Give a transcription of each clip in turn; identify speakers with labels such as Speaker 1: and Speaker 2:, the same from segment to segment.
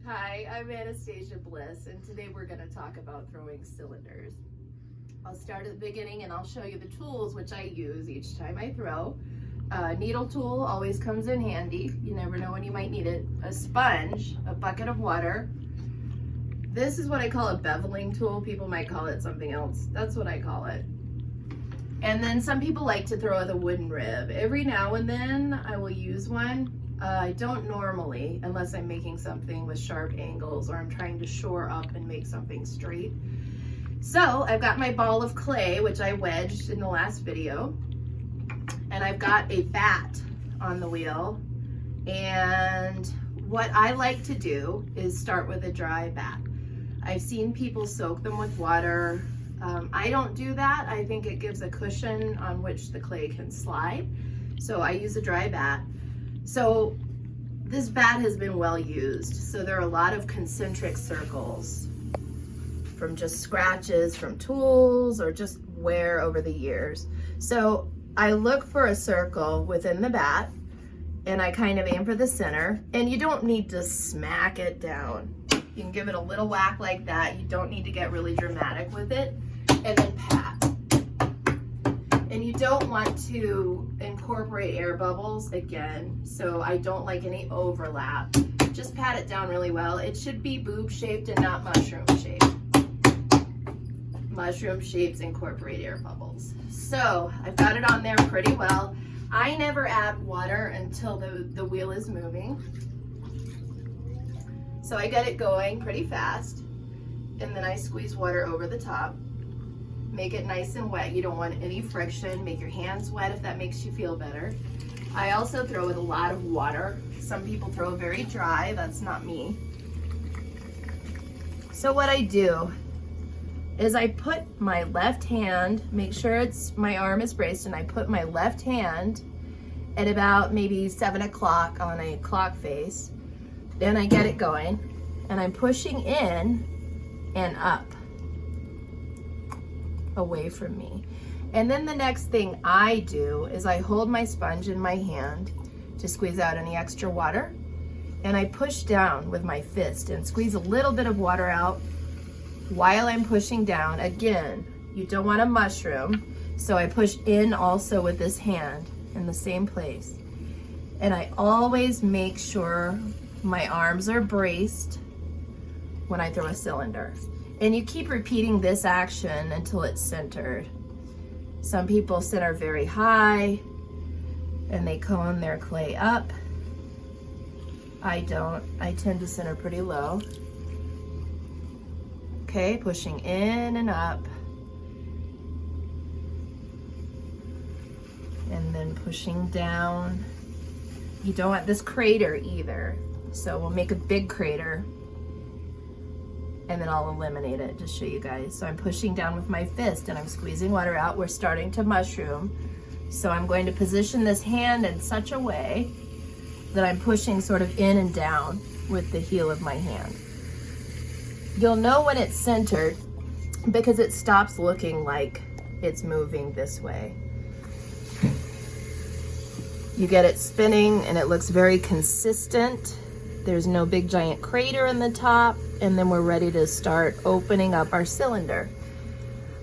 Speaker 1: Hi, I'm Anastasia Bliss, and today we're going to talk about throwing cylinders. I'll start at the beginning and I'll show you the tools which I use each time I throw. Needle tool always comes in handy. You never know when you might need it. A sponge, a bucket of water. This is what I call a beveling tool. People might call it something else. That's what I call it. And then some people like to throw with a wooden rib. Every now and then I will use one. I don't normally, unless I'm making something with sharp angles or I'm trying to shore up and make something straight. So I've got my ball of clay, which I wedged in the last video, and I've got a bat on the wheel. And what I like to do is start with a dry bat. I've seen people soak them with water. I don't do that. I think it gives a cushion on which the clay can slide. So I use a dry bat. So this bat has been well used. So there are a lot of concentric circles from just scratches from tools or just wear over the years. So I look for a circle within the bat and I kind of aim for the center, and you don't need to smack it down. You can give it a little whack like that. You don't need to get really dramatic with it, and then pat. And you don't want to incorporate air bubbles again, so I don't like any overlap. Just pat it down really well. It should be boob shaped and not mushroom shaped. Mushroom shapes incorporate air bubbles. So I've got it on there pretty well. I never add water until the wheel is moving. So I get it going pretty fast, and then I squeeze water over the top. Make it nice and wet. You don't want any friction. Make your hands wet if that makes you feel better. I also throw with a lot of water. Some people throw very dry. That's not me. So what I do is I put my left hand, make sure my arm is braced, and I put my left hand at about maybe 7 o'clock on a clock face. Then I get it going, and I'm pushing in and up away from me. And then the next thing I do is I hold my sponge in my hand to squeeze out any extra water, and I push down with my fist and squeeze a little bit of water out while I'm pushing down. Again, you don't want a mushroom, so I push in also with this hand in the same place. And I always make sure my arms are braced when I throw a cylinder. And you keep repeating this action until it's centered. Some people center very high and they cone their clay up. I don't. I tend to center pretty low. Okay, pushing in and up. And then pushing down. You don't want this crater either. So we'll make a big crater, and then I'll eliminate it to show you guys. So I'm pushing down with my fist and I'm squeezing water out. We're starting to mushroom. So I'm going to position this hand in such a way that I'm pushing sort of in and down with the heel of my hand. You'll know when it's centered because it stops looking like it's moving this way. You get it spinning and it looks very consistent. There's no big giant crater in the top, and then we're ready to start opening up our cylinder.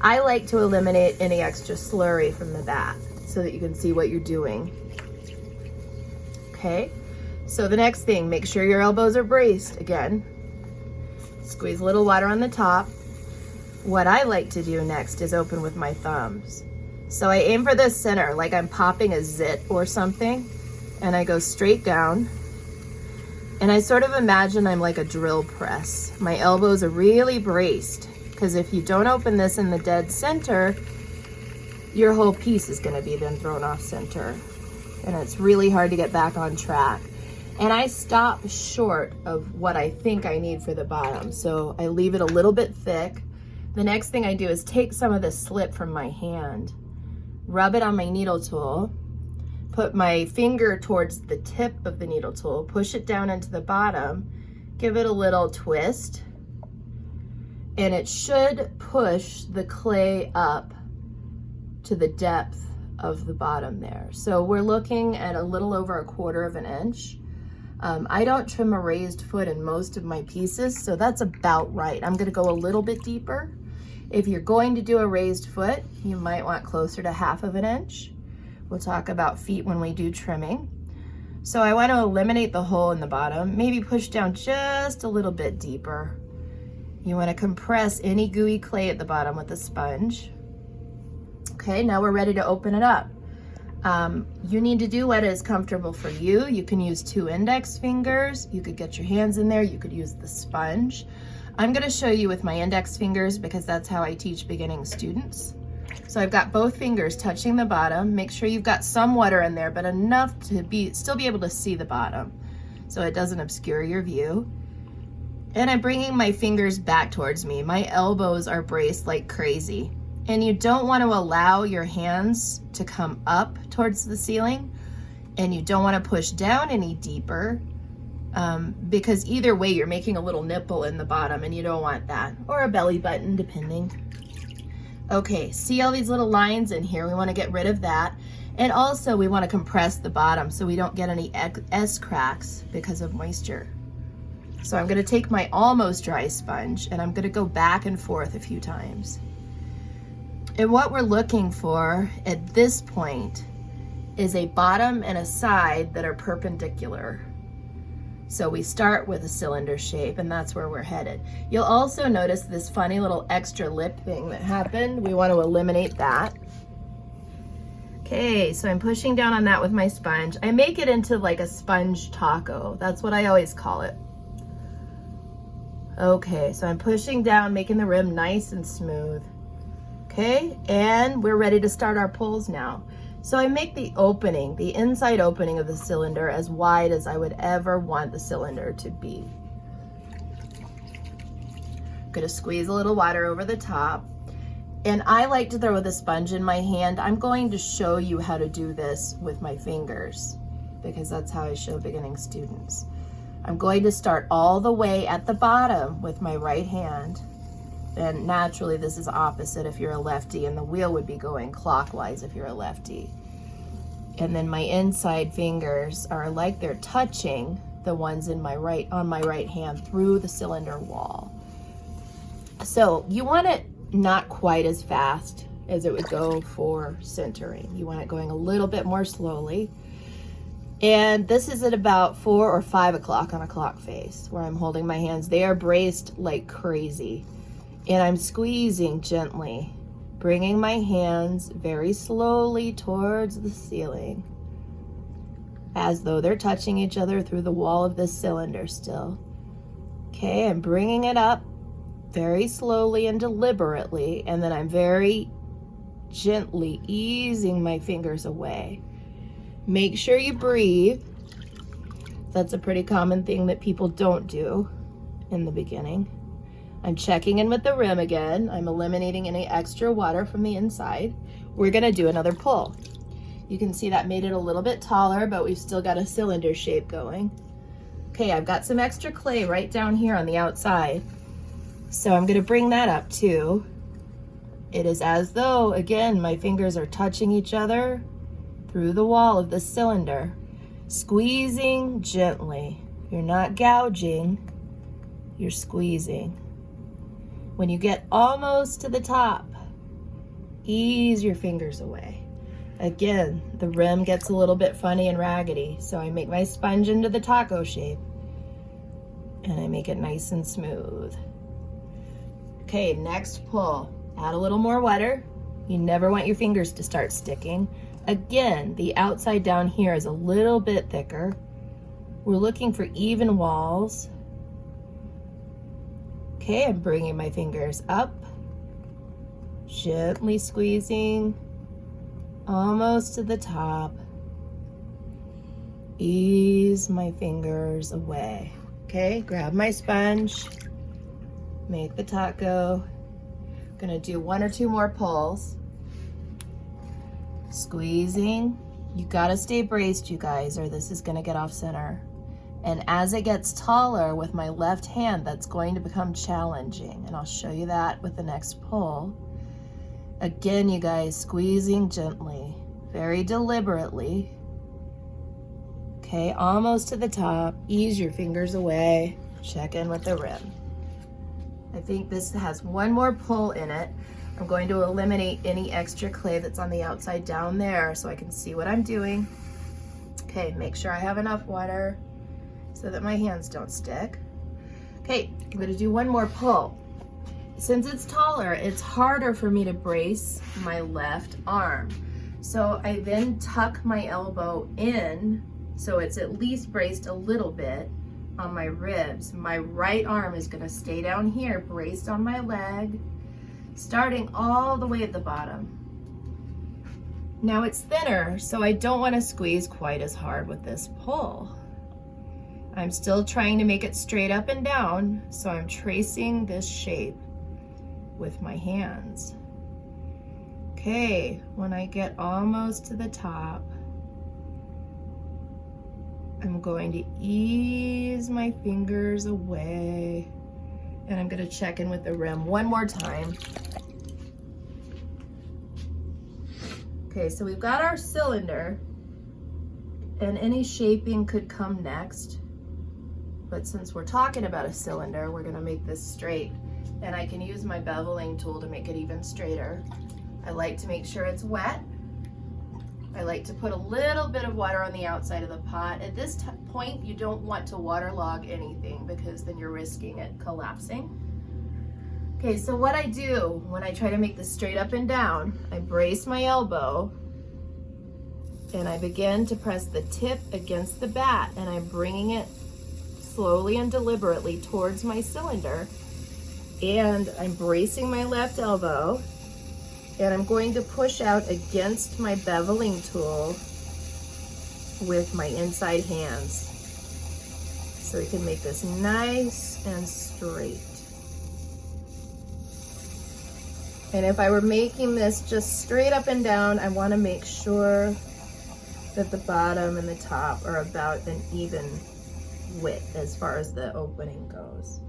Speaker 1: I like to eliminate any extra slurry from the bat so that you can see what you're doing. Okay, so the next thing, make sure your elbows are braced again. Squeeze a little water on the top. What I like to do next is open with my thumbs. So I aim for the center, like I'm popping a zit or something, and I go straight down. And I sort of imagine I'm like a drill press. My elbows are really braced, because if you don't open this in the dead center, your whole piece is gonna be then thrown off center. And it's really hard to get back on track. And I stop short of what I think I need for the bottom. So I leave it a little bit thick. The next thing I do is take some of the slip from my hand, rub it on my needle tool, put my finger towards the tip of the needle tool, push it down into the bottom, give it a little twist, and it should push the clay up to the depth of the bottom there. So we're looking at a little over 1/4 of an inch. I don't trim a raised foot in most of my pieces, so that's about right. I'm gonna go a little bit deeper. If you're going to do a raised foot, you might want closer to 1/2 inch. We'll talk about feet when we do trimming. So I want to eliminate the hole in the bottom, maybe push down just a little bit deeper. You want to compress any gooey clay at the bottom with a sponge. Okay, now we're ready to open it up. You need to do what is comfortable for you. You can use 2 index fingers. You could get your hands in there. You could use the sponge. I'm going to show you with my index fingers because that's how I teach beginning students. So I've got both fingers touching the bottom. Make sure you've got some water in there, but enough to still be able to see the bottom so it doesn't obscure your view. And I'm bringing my fingers back towards me. My elbows are braced like crazy. And you don't want to allow your hands to come up towards the ceiling, and you don't want to push down any deeper because either way you're making a little nipple in the bottom and you don't want that, or a belly button depending. Okay, see all these little lines in here? We want to get rid of that. And also we want to compress the bottom so we don't get any S cracks because of moisture. So I'm going to take my almost dry sponge and I'm going to go back and forth a few times. And what we're looking for at this point is a bottom and a side that are perpendicular. So we start with a cylinder shape, and that's where we're headed. You'll also notice this funny little extra lip thing that happened. We want to eliminate that. Okay, so I'm pushing down on that with my sponge. I make it into like a sponge taco. That's what I always call it. Okay, so I'm pushing down, making the rim nice and smooth. Okay, and we're ready to start our pulls now. So I make the opening, the inside opening of the cylinder as wide as I would ever want the cylinder to be. I'm gonna squeeze a little water over the top. And I like to throw the sponge in my hand. I'm going to show you how to do this with my fingers because that's how I show beginning students. I'm going to start all the way at the bottom with my right hand. And naturally this is opposite if you're a lefty, and the wheel would be going clockwise if you're a lefty. And then my inside fingers are like they're touching the ones in on my right hand through the cylinder wall. So you want it not quite as fast as it would go for centering. You want it going a little bit more slowly. And this is at about 4 or 5 o'clock on a clock face where I'm holding my hands. They are braced like crazy. And I'm squeezing gently, bringing my hands very slowly towards the ceiling, as though they're touching each other through the wall of this cylinder still. Okay, I'm bringing it up very slowly and deliberately, and then I'm very gently easing my fingers away. Make sure you breathe. That's a pretty common thing that people don't do in the beginning. I'm checking in with the rim again. I'm eliminating any extra water from the inside. We're gonna do another pull. You can see that made it a little bit taller, but we've still got a cylinder shape going. Okay, I've got some extra clay right down here on the outside. So I'm gonna bring that up too. It is as though, again, my fingers are touching each other through the wall of the cylinder. Squeezing gently. You're not gouging, you're squeezing. When you get almost to the top, ease your fingers away. Again, the rim gets a little bit funny and raggedy, so I make my sponge into the taco shape and I make it nice and smooth. Okay, next pull. Add a little more water. You never want your fingers to start sticking. Again, the outside down here is a little bit thicker. We're looking for even walls. Okay, I'm bringing my fingers up, gently squeezing, almost to the top. Ease my fingers away. Okay, grab my sponge, make the taco. I'm gonna do 1 or 2 more pulls. Squeezing. You gotta stay braced, you guys, or this is gonna get off center. And as it gets taller with my left hand, that's going to become challenging. And I'll show you that with the next pull. Again, you guys, squeezing gently, very deliberately. Okay, almost to the top. Ease your fingers away. Check in with the rim. I think this has one more pull in it. I'm going to eliminate any extra clay that's on the outside down there so I can see what I'm doing. Okay, make sure I have enough water so that my hands don't stick. Okay, I'm gonna do one more pull. Since it's taller, it's harder for me to brace my left arm. So I then tuck my elbow in so it's at least braced a little bit on my ribs. My right arm is gonna stay down here, braced on my leg, starting all the way at the bottom. Now it's thinner, so I don't wanna squeeze quite as hard with this pull. I'm still trying to make it straight up and down, so I'm tracing this shape with my hands. Okay, when I get almost to the top, I'm going to ease my fingers away, and I'm gonna check in with the rim one more time. Okay, so we've got our cylinder, and any shaping could come next. But since we're talking about a cylinder, we're gonna make this straight. And I can use my beveling tool to make it even straighter. I like to make sure it's wet. I like to put a little bit of water on the outside of the pot. At this point, you don't want to waterlog anything because then you're risking it collapsing. Okay, so what I do when I try to make this straight up and down, I brace my elbow and I begin to press the tip against the bat, and I'm bringing it slowly and deliberately towards my cylinder, and I'm bracing my left elbow, and I'm going to push out against my beveling tool with my inside hands so we can make this nice and straight. And if I were making this just straight up and down, I want to make sure that the bottom and the top are about an even width as far as the opening goes.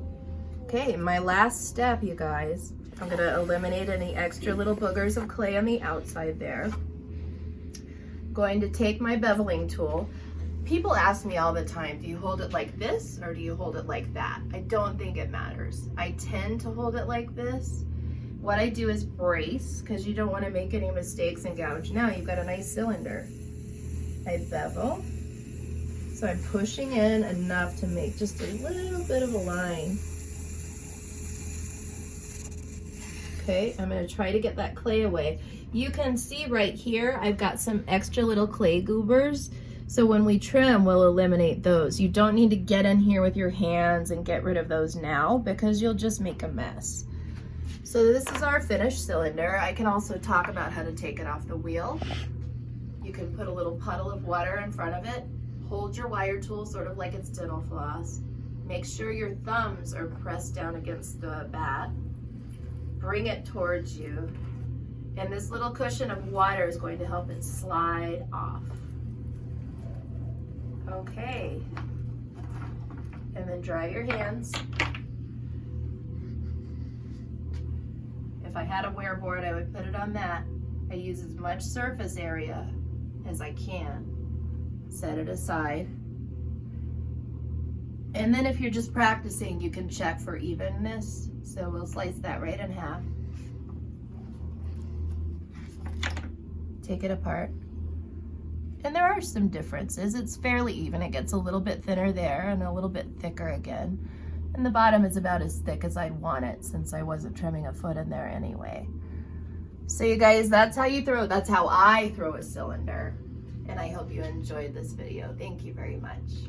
Speaker 1: Okay, my last step, you guys, I'm gonna eliminate any extra little boogers of clay on the outside there. Going to take my beveling tool. People ask me all the time, do you hold it like this or do you hold it like that? I don't think it matters. I tend to hold it like this. What I do is brace, because you don't want to make any mistakes and gouge. Now you've got a nice cylinder. I bevel. So I'm pushing in enough to make just a little bit of a line. Okay, I'm gonna try to get that clay away. You can see right here, I've got some extra little clay goobers. So when we trim, we'll eliminate those. You don't need to get in here with your hands and get rid of those now because you'll just make a mess. So this is our finished cylinder. I can also talk about how to take it off the wheel. You can put a little puddle of water in front of it. Hold your wire tool sort of like it's dental floss. Make sure your thumbs are pressed down against the bat. Bring it towards you. And this little cushion of water is going to help it slide off. Okay. And then dry your hands. If I had a wear board, I would put it on that. I use as much surface area as I can. Set it aside. And then if you're just practicing, you can check for evenness. So we'll slice that right in half. Take it apart. And there are some differences. It's fairly even. It gets a little bit thinner there and a little bit thicker again. And the bottom is about as thick as I'd want it since I wasn't trimming a foot in there anyway. So you guys, that's how I throw a cylinder. And I hope you enjoyed this video. Thank you very much.